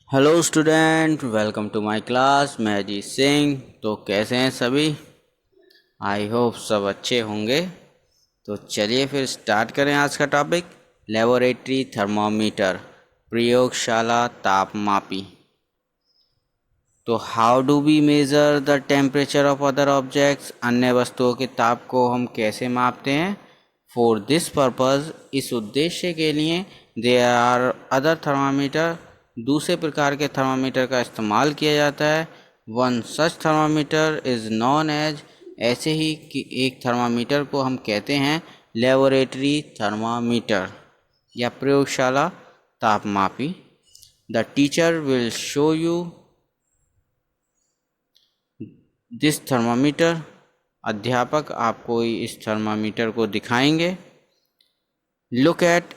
Hello student, welcome to my class. मैं अजीत सिंह। तो कैसे हैं सभी? आई होप सब अच्छे होंगे। तो चलिए फिर स्टार्ट करें आज का टॉपिक, लेबोरेटरी थर्मामीटर, प्रयोगशाला तापमापी। तो how do we measure the temperature of other objects, अन्य वस्तुओं के ताप को हम कैसे मापते हैं? फॉर दिस पर्पज़, इस उद्देश्य के लिए, देयर आर अदर थर्मामीटर, दूसरे प्रकार के थर्मामीटर का इस्तेमाल किया जाता है। One such thermometer is known as, ऐसे ही कि एक थर्मामीटर को हम कहते हैं लेबोरेटरी थर्मामीटर या प्रयोगशाला तापमापी। The teacher will show you this thermometer, अध्यापक आपको इस थर्मामीटर को दिखाएंगे। Look at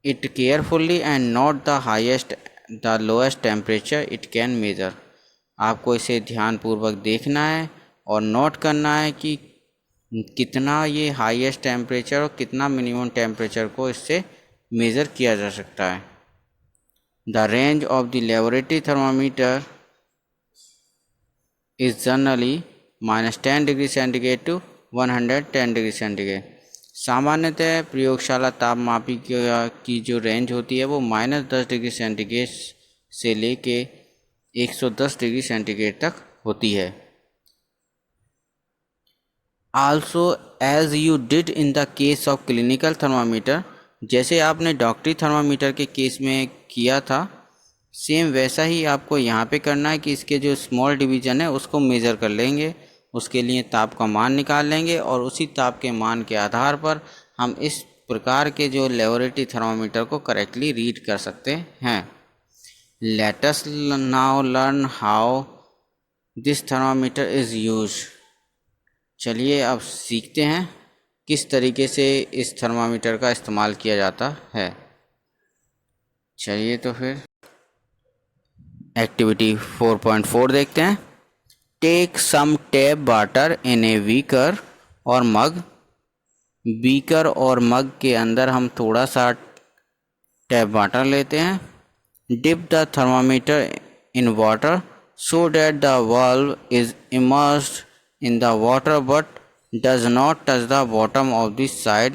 it carefully and note the highest the lowest temperature it can measure. आपको इसे ध्यानपूर्वक देखना है और नोट करना है कि कितना ये हाईएस्ट टेम्परेचर और कितना मिनिमम टेम्परेचर को इससे मेज़र किया जा सकता है। The range of the laboratory thermometer is generally -10 degree centigrade to 110 degree centigrade. सामान्यतः प्रयोगशाला तापमापी की जो रेंज होती है वो -10 डिग्री सेंटीग्रेड से लेके 110 डिग्री सेंटीग्रेड तक होती है। Also as you did in the case of clinical thermometer, जैसे आपने डॉक्टरी थर्मामीटर के केस में किया था, सेम वैसा ही आपको यहाँ पे करना है कि इसके जो स्मॉल डिवीज़न है उसको मेज़र कर लेंगे। उसके लिए ताप का मान निकाल लेंगे और उसी ताप के मान के आधार पर हम इस प्रकार के जो लेबोरेटरी थर्मामीटर को करेक्टली रीड कर सकते हैं। Let us now learn how this thermometer is use. चलिए अब सीखते हैं किस तरीके से इस थर्मामीटर का इस्तेमाल किया जाता है। चलिए तो फिर एक्टिविटी 4.4 देखते हैं। Take some tap water in a beaker और मग। बीकर और मग के अंदर हम थोड़ा सा टैप वाटर लेते हैं। Dip the thermometer in water so that the valve is immersed in the water but does not touch the bottom of the side,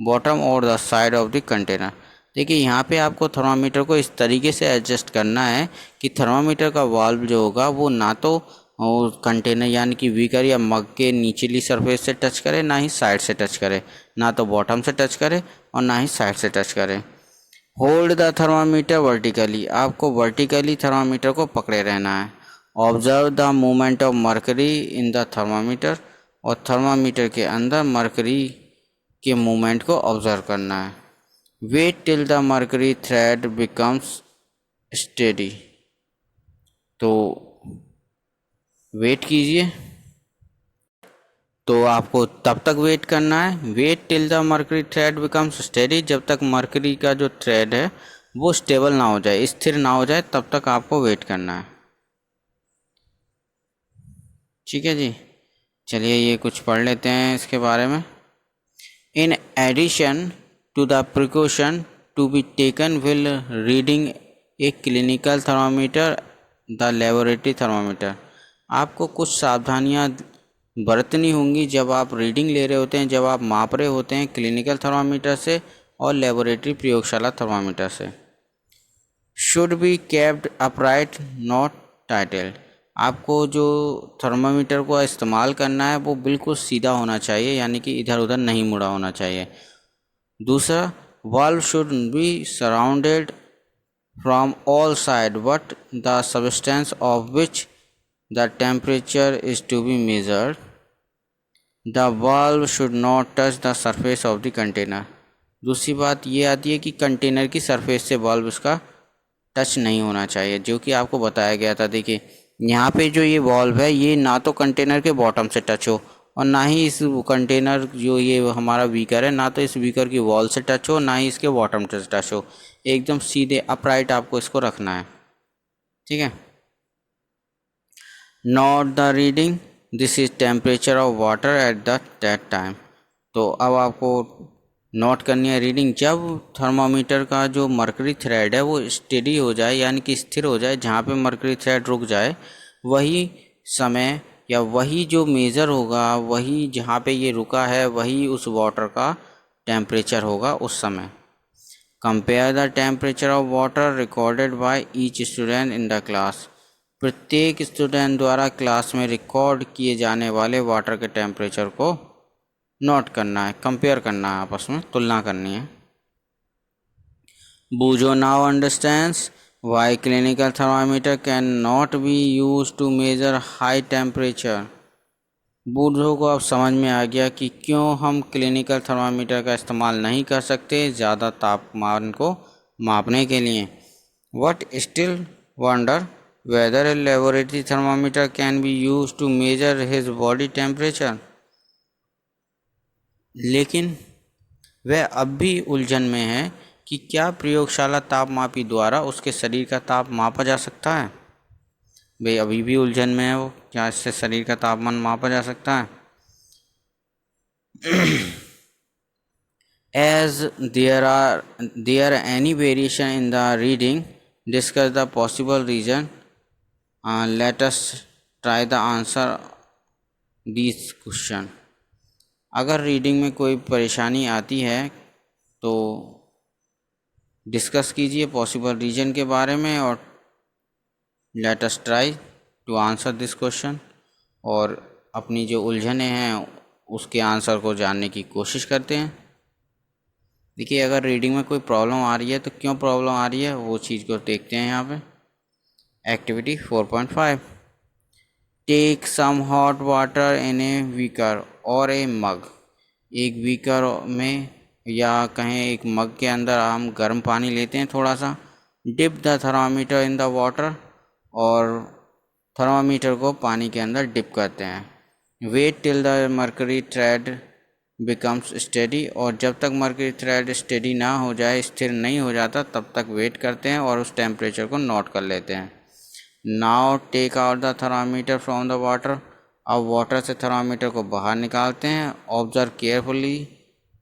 bottom और the side of the container. देखिए यहाँ पे आपको thermometer को इस तरीके से एडजस्ट करना है कि थर्मामीटर का वाल्व जो होगा वो ना तो कंटेनर यानी कि बीकर या मग के निचली सरफेस से टच करे, ना ही साइड से टच करे, ना तो बॉटम से टच करे और ना ही साइड से टच करे। होल्ड द थर्मामीटर वर्टिकली, आपको वर्टिकली थर्मामीटर को पकड़े रहना है। Observe the movement of mercury in the thermometer, और थर्मामीटर के अंदर मर्करी के मूवमेंट को ऑब्जर्व करना है। Wait till the mercury thread becomes steady, तो वेट कीजिए। तो आपको तब तक वेट करना है, wait till the mercury thread becomes steady, जब तक मर्करी का जो थ्रेड है वो स्टेबल ना हो जाए, स्थिर ना हो जाए, तब तक आपको वेट करना है। ठीक है जी, चलिए ये कुछ पढ़ लेते हैं इसके बारे में। In addition to the precaution to be taken while reading a clinical thermometer the laboratory thermometer, आपको कुछ सावधानियां बरतनी होंगी जब आप रीडिंग ले रहे होते हैं, जब आप माप रहे होते हैं क्लिनिकल थर्मामीटर से और लेबोरेटरी प्रयोगशाला थर्मामीटर से। Should be kept upright not टाइटेड, आपको जो थर्मामीटर को इस्तेमाल करना है वो बिल्कुल सीधा होना चाहिए, यानी कि इधर उधर नहीं मुड़ा होना चाहिए। दूसरा, valve should be surrounded from all side but the substance of which the temperature is to be measured, the valve should not touch the surface of the container. दूसरी बात ये आती है कि कंटेनर की सरफेस से वाल्व उसका touch नहीं होना चाहिए, जो कि आपको बताया गया था। देखिए यहाँ पे जो ये वाल्व है ये ना तो कंटेनर के बॉटम से टच हो और ना ही इस कंटेनर जो ये हमारा बीकर है, ना तो इस बीकर की वॉल से टच हो, ना ही इसके बॉटम से टच हो, एकदम सीधे अपराइट आपको इसको रखना है। ठीक है। Note the reading, this is temperature of water at that time. तो अब आपको नोट करनी है रीडिंग जब थर्मामीटर का जो मरकरी थ्रेड है वो स्टेडी हो जाए, यानी कि स्थिर हो जाए, जहाँ पे मरकरी थ्रेड रुक जाए वही समय या वही जो मेज़र होगा, वही जहाँ पे ये रुका है वही उस वाटर का टेम्परेचर होगा उस समय। Compare the temperature of water recorded by each student in the class. प्रत्येक स्टूडेंट द्वारा क्लास में रिकॉर्ड किए जाने वाले वाटर के टेम्परेचर को नोट करना है, कंपेयर करना है, आपस में तुलना करनी है। Boojho now understands why clinical thermometer can not be use to measure high temperature. बूढ़ों को अब समझ में आ गया कि क्यों हम क्लिनिकल थर्मामीटर का इस्तेमाल नहीं कर सकते ज़्यादा तापमान को मापने के लिए। What still wonder whether a laboratory thermometer can be use to measure his body temperature. लेकिन वह अब भी उलझन में है कि क्या प्रयोगशाला तापमापी द्वारा उसके शरीर का ताप मापा जा सकता है। भाई अभी भी उलझन में है वो, क्या इससे शरीर का तापमान मापा जा सकता है। As there any variation in the reading, discuss the possible reason. Let us try the answer these question. अगर रीडिंग में कोई परेशानी आती है तो डिस्कस कीजिए पॉसिबल रीजन के बारे में और let us try to answer this question, और अपनी जो उलझने हैं उसके आंसर को जानने की कोशिश करते हैं। देखिए अगर रीडिंग में कोई प्रॉब्लम आ रही है तो क्यों प्रॉब्लम आ रही है वो चीज़ को देखते हैं यहाँ पे। Activity 4.5 take some hot water in a beaker और ए मग। एक बीकर में या कहें एक मग के अंदर हम गर्म पानी लेते हैं थोड़ा सा। Dip the thermometer in the water, और थर्मामीटर को पानी के अंदर डिप करते हैं। Wait till the mercury thread becomes steady, और जब तक मर्करी थ्रेड स्टेडी ना हो जाए, स्थिर नहीं हो जाता, तब तक वेट करते हैं और उस टेम्परेचर को नोट कर लेते हैं। Now take out the thermometer from the water. अब वाटर से थर्मामीटर को बाहर निकालते हैं। Observe carefully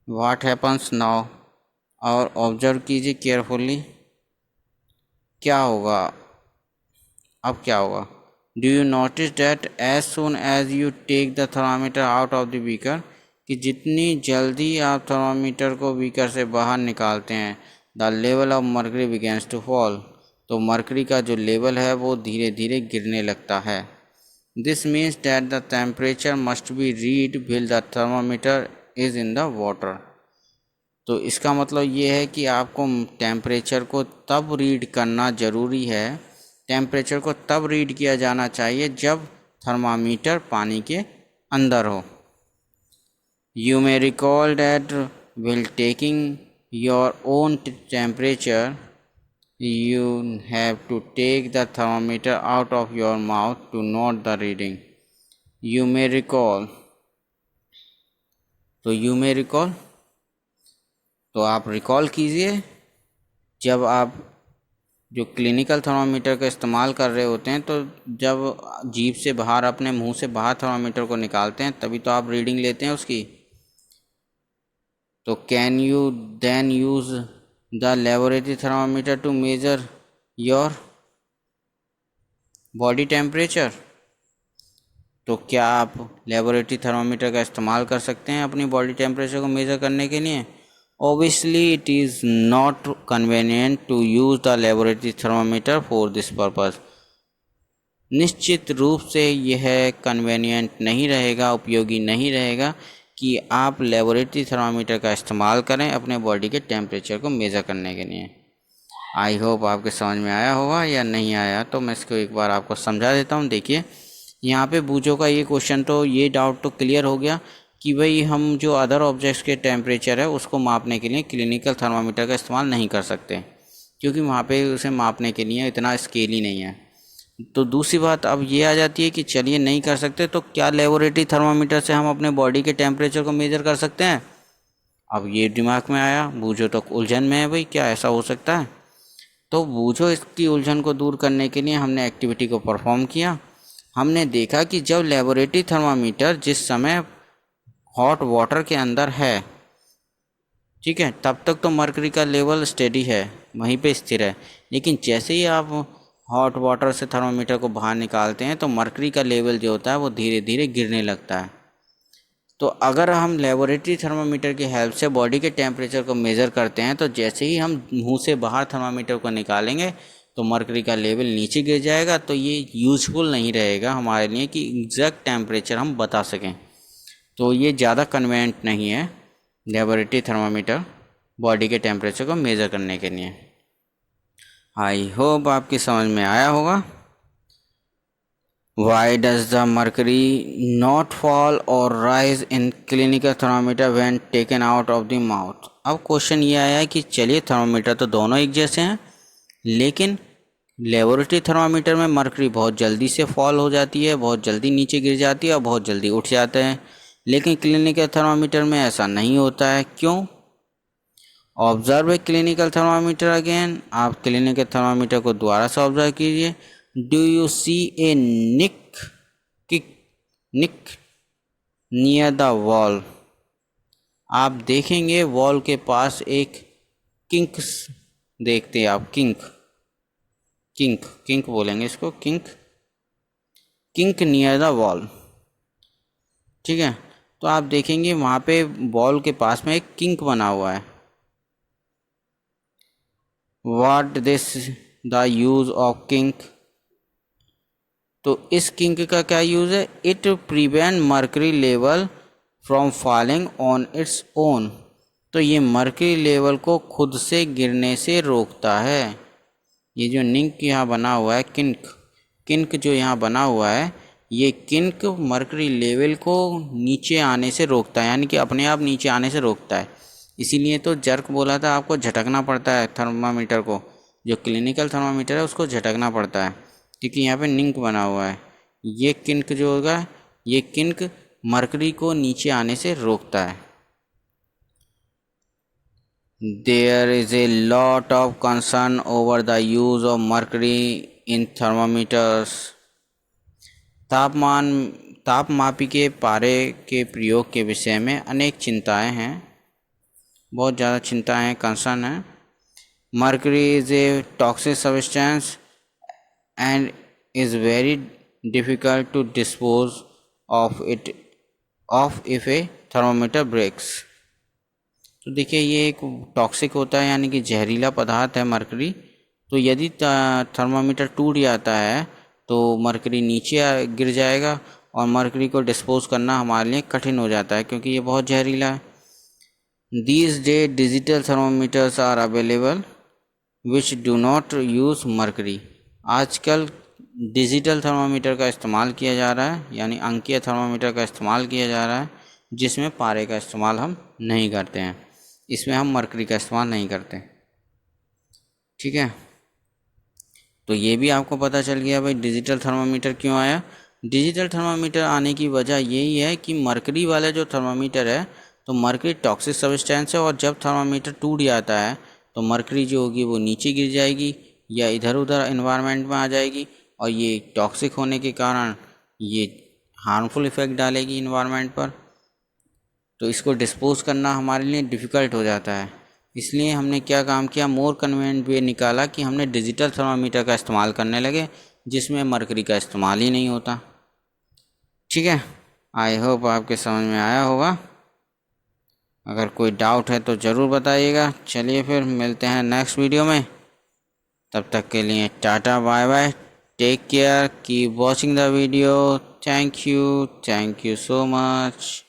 what happens now, और ऑब्जर्व कीजिए केयरफुली क्या होगा, अब क्या होगा। Do you notice that as soon as you take the thermometer out of the beaker, कि जितनी जल्दी आप थर्मामीटर को बीकर से बाहर निकालते हैं, the level of mercury begins to fall, तो मर्करी का जो लेवल है वो धीरे धीरे गिरने लगता है। This means that the temperature must be read wheel the thermometer is in the water. तो इसका मतलब ये है कि आपको टेम्परेचर को तब रीड करना ज़रूरी है, टेम्परेचर को तब रीड किया जाना चाहिए जब थर्मामीटर पानी के अंदर हो। You may recall that while taking your own temperature, you have to take the thermometer out of your mouth to note the reading. You may recall, तो you may recall, तो आप रिकॉल कीजिए जब आप जो क्लिनिकल थर्मामीटर का इस्तेमाल कर रहे होते हैं, तो जब जीभ से बाहर, अपने मुंह से बाहर थर्मामीटर को निकालते हैं तभी तो आप रीडिंग लेते हैं उसकी। तो can you then use the laboratory thermometer to measure your body temperature. तो क्या आप लेबोरेटरी थर्मामीटर का इस्तेमाल कर सकते हैं अपनी बॉडी टेम्परेचर को मेज़र करने के लिए। Obviously it is not convenient to use the laboratory thermometer for this purpose. निश्चित रूप से यह कन्वीनियंट नहीं रहेगा, उपयोगी नहीं रहेगा कि आप लेबोरेटरी थर्मामीटर का इस्तेमाल करें अपने बॉडी के टेम्परेचर को मेज़र करने के लिए। आई होप आपके समझ में आया होगा, या नहीं आया तो मैं इसको एक बार आपको समझा देता हूँ। देखिए यहाँ पे बूझो का ये क्वेश्चन, तो ये डाउट तो क्लियर हो गया कि भाई हम जो अदर ऑब्जेक्ट्स के टेम्परेचर है उसको मापने के लिए क्लिनिकल थर्मामीटर का इस्तेमाल नहीं कर सकते, क्योंकि वहाँ पे उसे मापने के लिए इतना स्केल ही नहीं है। तो दूसरी बात अब ये आ जाती है कि चलिए नहीं कर सकते, तो क्या लेबोरेटरी थर्मामीटर से हम अपने बॉडी के टेम्परेचर को मेज़र कर सकते हैं। अब ये दिमाग में आया, बूझो तो उलझन में है भाई, क्या ऐसा हो सकता है। तो बूझो इसकी उलझन को दूर करने के लिए हमने एक्टिविटी को परफॉर्म किया। हमने देखा कि जब लेबोरेटरी थर्मामीटर जिस समय हॉट वाटर के अंदर है ठीक है, तब तक तो मरकरी का लेवल स्टेडी है, वहीं पे स्थिर है। लेकिन जैसे ही आप हॉट वाटर से थर्मामीटर को बाहर निकालते हैं तो मरकरी का लेवल जो होता है वो धीरे धीरे गिरने लगता है। तो अगर हम लेबोरेटरी थर्मामीटर की हेल्प से बॉडी के टेम्परेचर को मेज़र करते हैं तो जैसे ही हम मुंह से बाहर थर्मामीटर को निकालेंगे तो मरकरी का लेवल नीचे गिर जाएगा। तो ये यूज़फुल नहीं रहेगा हमारे लिए कि एग्जैक्ट टेम्परेचर हम बता सकें। तो ये ज़्यादा कन्वीनियंट नहीं है लेबोरेटरी थर्मामीटर बॉडी के टेम्परेचर को मेज़र करने के लिए। आई होप आपकी समझ में आया होगा। Why does the mercury not fall or rise in clinical thermometer when taken out of the mouth? अब क्वेश्चन ये आया है कि चलिए थर्मामीटर तो दोनों एक जैसे हैं, लेकिन लेबोरेटरी थर्मामीटर में मरकरी बहुत जल्दी से फॉल हो जाती है, बहुत जल्दी नीचे गिर जाती है और बहुत जल्दी उठ जाते हैं। लेकिन क्लिनिकल थर्मामीटर में ऐसा नहीं होता है, क्यों? Observe a clinical thermometer again. आप क्लिनिकल थर्मामीटर को दोबारा से ऑब्जर्व कीजिए। Do you see a nick near the wall? आप देखेंगे वॉल के पास एक किंक देखते हैं आप, किंक बोलेंगे इसको, किंक नियर द वॉल। ठीक है, तो आप देखेंगे वहाँ पे वॉल के पास में एक किंक बना हुआ है। What this the use of kink? तो इस किंक का क्या यूज़ है? It prevent mercury level from falling on its own. तो ये मर्करी लेवल को खुद से गिरने से रोकता है। ये जो निंक यहाँ बना हुआ है, किंक जो यहाँ बना हुआ है, ये किंक मर्करी लेवल को नीचे आने से रोकता है, यानी कि अपने आप नीचे आने से रोकता है। इसीलिए तो जर्क बोला था, आपको झटकना पड़ता है थर्मामीटर को, जो क्लिनिकल थर्मामीटर है उसको झटकना पड़ता है, क्योंकि यहाँ पे निंक बना हुआ है। ये किंक जो होगा, ये किंक मरकरी को नीचे आने से रोकता है। There is a lot of concern over the use of mercury in thermometers. तापमापी के पारे के प्रयोग के विषय में अनेक चिंताएं हैं, बहुत ज़्यादा चिंताएं हैं, कंसर्न है। Mercury is a toxic substance and is very difficult to dispose of if a thermometer breaks। तो देखिए ये एक टॉक्सिक होता है, यानी कि जहरीला पदार्थ है मरकरी। तो यदि थर्मामीटर टूट जाता है तो मरकरी नीचे गिर जाएगा और मरकरी को डिस्पोज करना हमारे लिए कठिन हो जाता है, क्योंकि ये बहुत जहरीला है। These days digital thermometers are available which do not use mercury. आजकल डिजिटल थर्मामीटर का इस्तेमाल किया जा रहा है, यानी अंकीय थर्मामीटर का इस्तेमाल किया जा रहा है, जिसमें पारे का इस्तेमाल हम नहीं करते हैं, इसमें हम मरकरी का इस्तेमाल नहीं करते। ठीक है, तो ये भी आपको पता चल गया भाई डिजिटल थर्मामीटर क्यों आया। डिजिटल थर्मामीटर आने की वजह यही है कि मरकरी वाला जो थर्मामीटर है, तो मरकरी टॉक्सिक सब्सटेंस है, और जब थर्मामीटर टूट जाता है तो मरकरी जो होगी वो नीचे गिर जाएगी या इधर उधर इन्वायरमेंट में आ जाएगी, और ये टॉक्सिक होने के कारण ये हार्मफुल इफ़ेक्ट डालेगी इन्वायरमेंट पर। तो इसको डिस्पोज करना हमारे लिए डिफ़िकल्ट हो जाता है। इसलिए हमने क्या काम किया, मोर कन्वीनियंट वे निकाला कि हमने डिजिटल थर्मामीटर का इस्तेमाल करने लगे, जिसमें मरकरी का इस्तेमाल ही नहीं होता। ठीक है, आई होप आपके समझ में आया होगा। अगर कोई डाउट है तो ज़रूर बताइएगा। चलिए फिर मिलते हैं नेक्स्ट वीडियो में, तब तक के लिए tata bye bye, take care, keep watching the video, thank you so much.